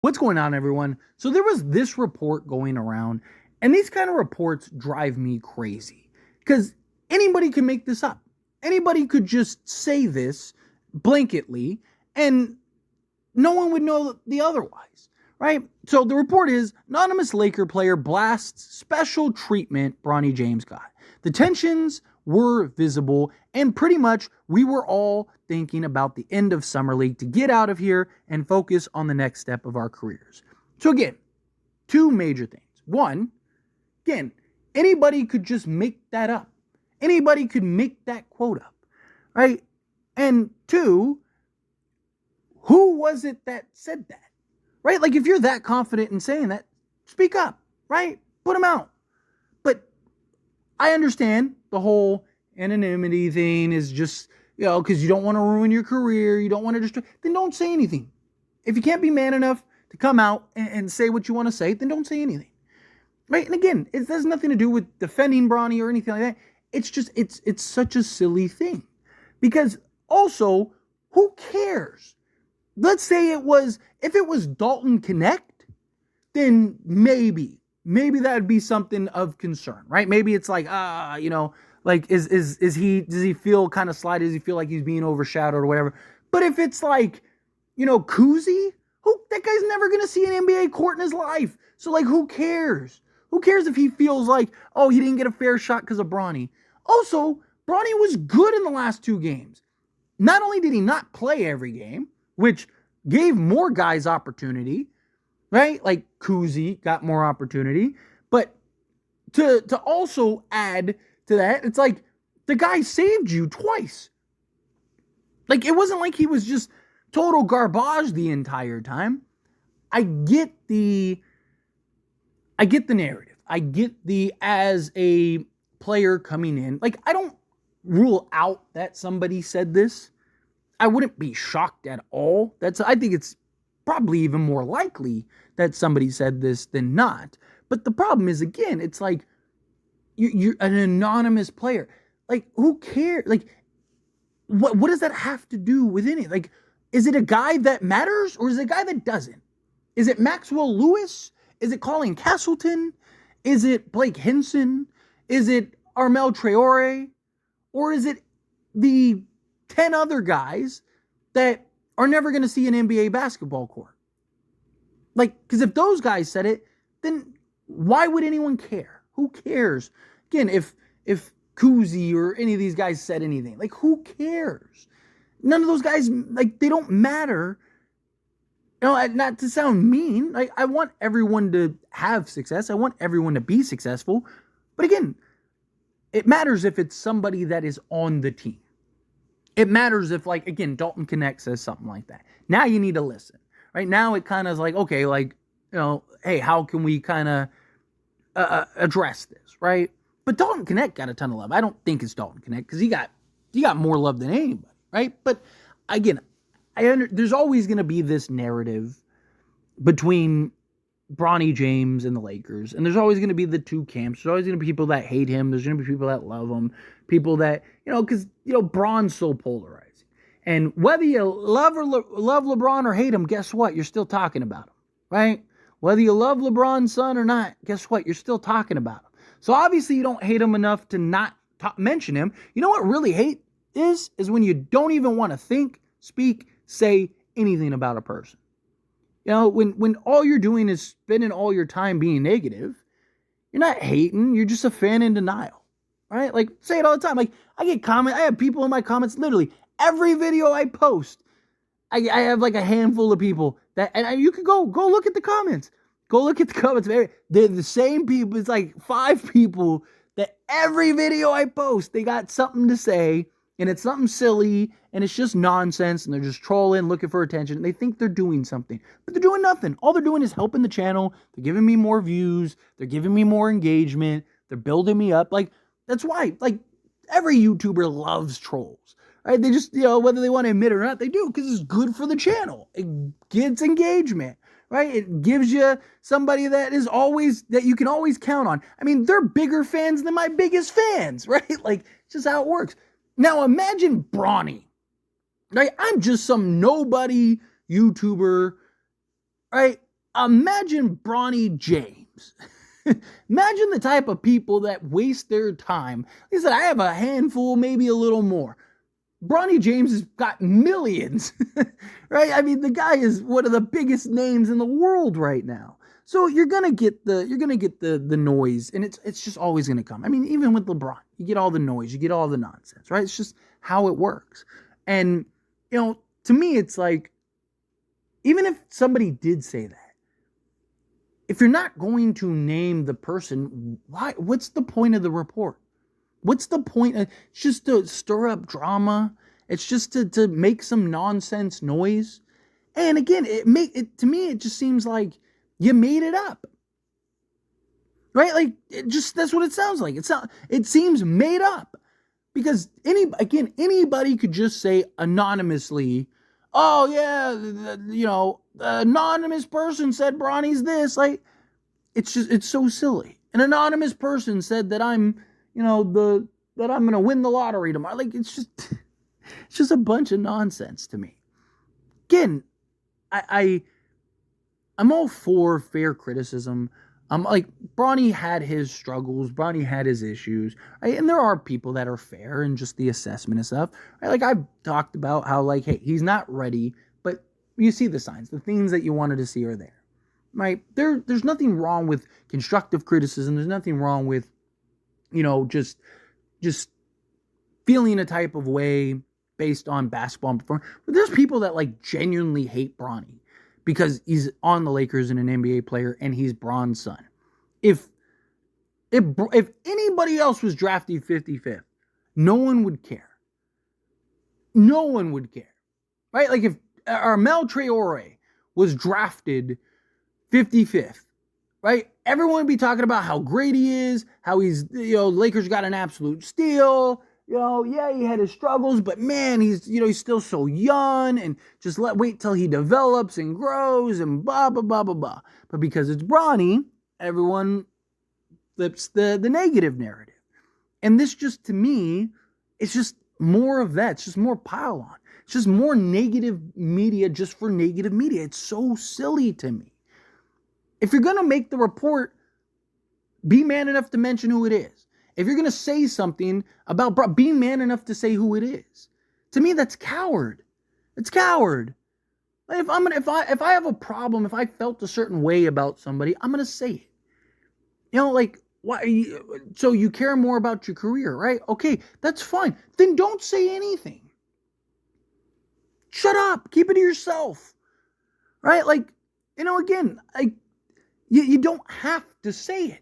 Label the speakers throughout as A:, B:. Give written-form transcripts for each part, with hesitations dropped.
A: What's going on, everyone? So there was this report going around, and these kind of reports drive me crazy because anybody can make this up. Anybody could just say this blanketly, and no one would know the otherwise, right? So the report is anonymous Laker player blasts special treatment Bronny James got. The tensions were visible, and pretty much we were all thinking about the end of Summer League to get out of here and focus on the next step of our careers. So again, two major things. One, again, anybody could just make that up. Anybody could make that quote up, right? And two, who was it that said that, right? Like, if you're that confident in saying that, speak up, right? Put them out. But I understand the whole anonymity thing is just, because you don't want to ruin your career, you don't want to destroy, then don't say anything. If you can't be man enough to come out and say what you want to say, then don't say anything, right? And again, it has nothing to do with defending Bronny or anything like that. It's just, it's such a silly thing. Because also, who cares? Let's say if it was Dalton Connect, then maybe that would be something of concern, right? Maybe it's like, like, does he feel kind of slighted? Does he feel like he's being overshadowed or whatever? But if it's like, Kuzi, that guy's never going to see an NBA court in his life. So, like, who cares? Who cares if he feels like, oh, he didn't get a fair shot because of Bronny? Also, Bronny was good in the last two games. Not only did he not play every game, which gave more guys opportunity, right? Like Kuzi got more opportunity, but to also add to that, it's like the guy saved you twice. Like, it wasn't like he was just total garbage the entire time. I get the narrative. I get the, as a player coming in, like, I don't rule out that somebody said this. I wouldn't be shocked at all. I think it's probably even more likely that somebody said this than not. But the problem is, again, it's like, you're an anonymous player. Like, who cares? Like, what does that have to do with anything? Like, is it a guy that matters or is it a guy that doesn't? Is it Maxwell Lewis? Is it Colin Castleton? Is it Blake Henson? Is it Armel Traore? Or is it the 10 other guys that are never going to see an NBA basketball court? Like, because if those guys said it, then why would anyone care? Who cares? Again, if Kuzi or any of these guys said anything, like, who cares? None of those guys, like, they don't matter. Not to sound mean, like, I want everyone to have success. I want everyone to be successful. But again, it matters if it's somebody that is on the team. It matters if, like, again, Dalton Connect says something like that. Now you need to listen, right? Now it kind of is like, okay, like, hey, how can we kind of address this, right? But Dalton Connect got a ton of love. I don't think it's Dalton Connect because he got more love than anybody, right? But again, there's always going to be this narrative between Bronny James and the Lakers, and there's always going to be the two camps. There's always going to be people that hate him. There's going to be people that love him. People that, because, Bron's so polarizing. And whether you love LeBron or hate him, guess what? You're still talking about him, right? Whether you love LeBron's son or not, guess what? You're still talking about him. So obviously you don't hate him enough to not mention him. You know what really hate is when you don't even want to think, speak, say anything about a person. When all you're doing is spending all your time being negative, you're not hating, you're just a fan in denial, right? Like, say it all the time. Like, I have people in my comments, literally, every video I post, I have like a handful of people that, and you can go look at the comments. Go look at the comments. They're the same people. It's like 5 people that every video I post, they got something to say, and it's something silly, and it's just nonsense, and they're just trolling, looking for attention. They think they're doing something, but they're doing nothing. All they're doing is helping the channel. They're giving me more views. They're giving me more engagement. They're building me up. Like, that's why, like, every YouTuber loves trolls, right? They just, whether they want to admit it or not, they do, because it's good for the channel. It gets engagement, right? It gives you somebody that you can always count on. I mean, they're bigger fans than my biggest fans, right? Like, it's just how it works. Now imagine Bronny, right? I'm just some nobody YouTuber, right? imagine Bronny James. Imagine the type of people that waste their time. He said, I have a handful, maybe a little more. Bronny James has got millions, right? I mean, the guy is one of the biggest names in the world right now. So you're gonna get the noise, and it's just always gonna come. I mean, even with LeBron, you get all the noise, you get all the nonsense, right? It's just how it works. And to me, it's like, even if somebody did say that, if you're not going to name the person, why? What's the point of the report? What's the point? It's just to stir up drama. It's just to make some nonsense noise. And again, to me, it just seems like you made it up. Right? Like, that's what it sounds like. It seems made up. Because anybody could just say anonymously, oh yeah, the anonymous person said Bronny's this. Like, it's so silly. An anonymous person said that I'm that I'm gonna win the lottery tomorrow. Like, it's just a bunch of nonsense to me. Again, I'm all for fair criticism. Like, Bronny had his struggles, Bronny had his issues, right? And there are people that are fair in just the assessment and stuff, right? Like, I've talked about how, like, hey, he's not ready, but you see the signs, the things that you wanted to see are there, right? There's nothing wrong with constructive criticism. There's nothing wrong with, just feeling a type of way based on basketball performance. But there's people that, like, genuinely hate Bronny because he's on the Lakers and an NBA player, and he's Bron's son. If anybody else was drafted 55th, no one would care. No one would care, right? Like, if Armel Traore was drafted 55th, right? Everyone would be talking about how great he is, how he's, Lakers got an absolute steal. Yeah, he had his struggles, but man, he's still so young, and just wait till he develops and grows and blah, blah, blah, blah, blah. But because it's Bronny, everyone flips the negative narrative. And this, just to me, it's just more of that. It's just more pile on. It's just more negative media just for negative media. It's so silly to me. If you're going to make the report, be man enough to mention who it is. If you're going to say something about, be man enough to say who it is. To me, that's coward. It's coward. If I have a problem, if I felt a certain way about somebody, I'm going to say it. Why? So you care more about your career, right? Okay, that's fine. Then don't say anything. Shut up. Keep it to yourself. Right? Again, you don't have to say it.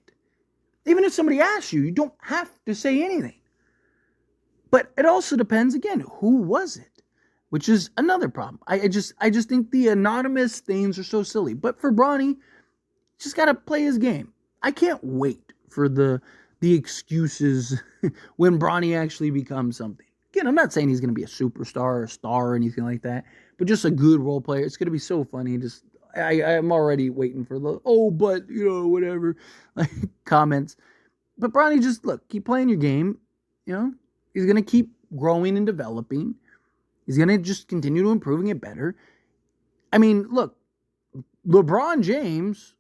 A: Even if somebody asks you, you don't have to say anything. But it also depends, again, who was it? Which is another problem. I just think the anonymous things are so silly. But for Bronny, just got to play his game. I can't wait for the excuses when Bronny actually becomes something. Again, I'm not saying he's going to be a superstar or a star or anything like that, but just a good role player. It's going to be so funny. I'm already waiting for the, but, whatever, comments. But Bronny, just keep playing your game. He's going to keep growing and developing. He's going to just continue to improve and get better. I mean, look, LeBron James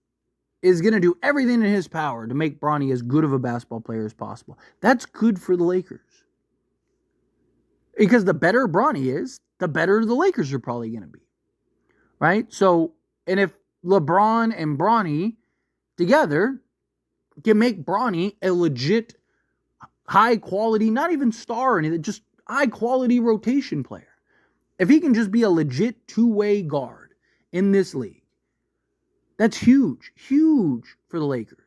A: is going to do everything in his power to make Bronny as good of a basketball player as possible. That's good for the Lakers. Because the better Bronny is, the better the Lakers are probably going to be. Right? So, and if LeBron and Bronny together can make Bronny a legit high quality, not even star or anything, just high quality rotation player. If he can just be a legit two-way guard in this league, that's huge, huge for the Lakers.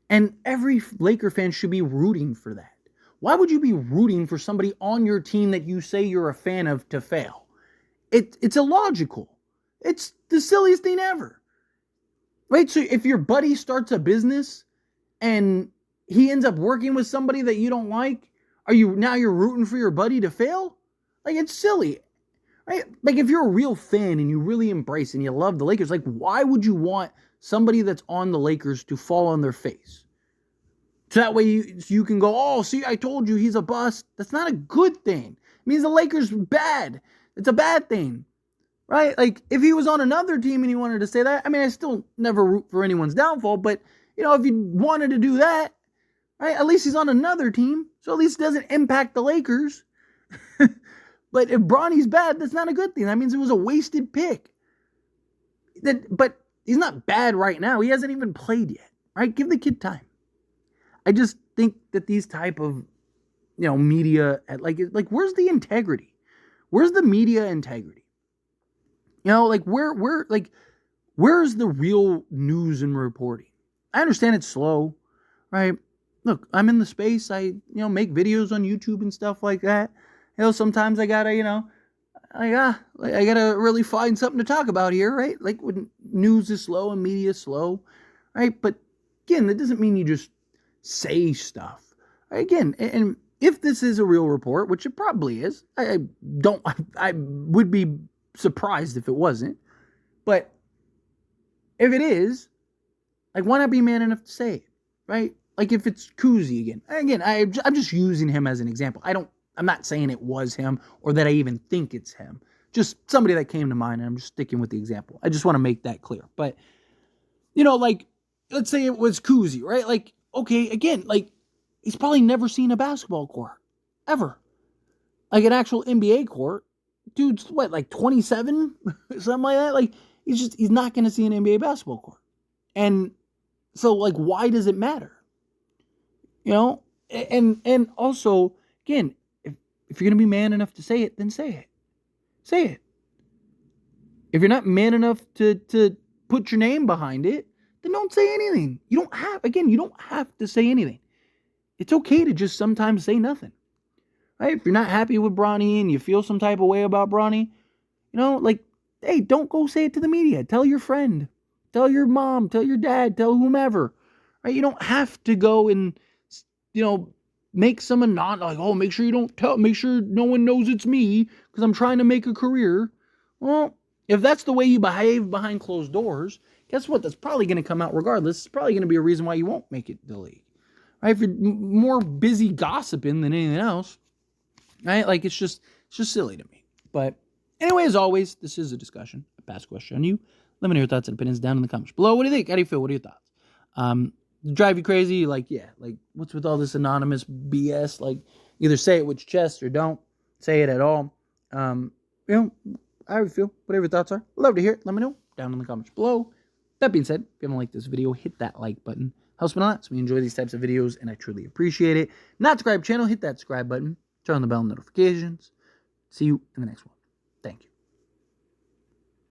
A: And every Laker fan should be rooting for that. Why would you be rooting for somebody on your team that you say you're a fan of to fail? It's illogical. It's the silliest thing ever. Right? So if your buddy starts a business and he ends up working with somebody that you don't like, you're rooting for your buddy to fail? It's silly. Right? If you're a real fan and you really embrace and you love the Lakers, why would you want somebody that's on the Lakers to fall on their face? So that way you can go, see, I told you he's a bust. That's not a good thing. It means the Lakers are bad. It's a bad thing. right? Like, if he was on another team and he wanted to say that, I mean, I still never root for anyone's downfall, but, if he wanted to do that, right, at least he's on another team, so at least it doesn't impact the Lakers. But if Bronny's bad, that's not a good thing. That means it was a wasted pick. But he's not bad right now. He hasn't even played yet, right? Give the kid time. I just think that these type of, media, like where's the integrity? Where's the media integrity? Where's the real news and reporting? I understand it's slow, right? Look, I'm in the space. I, make videos on YouTube and stuff like that. Sometimes I gotta, I gotta really find something to talk about here, right? Like when news is slow and media is slow, right? But again, that doesn't mean you just say stuff. Right? Again, and if this is a real report, which it probably is, I would be surprised if it wasn't. But if it is, like, why not be man enough to say it, right? Like if it's Kuzi again, I'm just using him as an example. I'm not saying it was him or that I even think it's him. Just somebody that came to mind, and I'm just sticking with the example. I just want to make that clear. But, like, let's say it was Kuzi, right? Like, okay, again, like, he's probably never seen a basketball court. Ever. Like an actual NBA court. Dude's, what, like 27? Something like that? Like, he's not going to see an NBA basketball court. And so, like, why does it matter? And also, again, if you're going to be man enough to say it, then say it. Say it. If you're not man enough to put your name behind it, then don't say anything. You don't have to say anything. It's okay to just sometimes say nothing. Right? If you're not happy with Bronny and you feel some type of way about Bronny, like, hey, don't go say it to the media. Tell your friend. Tell your mom. Tell your dad. Tell whomever. Right? You don't have to go and, make someone not like, oh, make sure you don't tell, make sure no one knows it's me because I'm trying to make a career. Well, if that's the way you behave behind closed doors, guess what? That's probably going to come out regardless. It's probably going to be a reason why you won't make it to the league. Right? If you're more busy gossiping than anything else, right? Like, it's just silly to me. But anyway, as always, this is a discussion, a past question on you. Let me know your thoughts and opinions down in the comments below. What do you think? How do you feel? What are your thoughts? Drive you crazy? Like, yeah, like, what's with all this anonymous BS? Like, either say it with your chest or don't say it at all. How do you feel? Whatever your thoughts are, love to hear it. Let me know down in the comments below. That being said, if you haven't liked this video, hit that like button. Helps me a lot, so we enjoy these types of videos, and I truly appreciate it. Not subscribe channel, hit that subscribe button. Turn on the bell notifications. See you in the next one.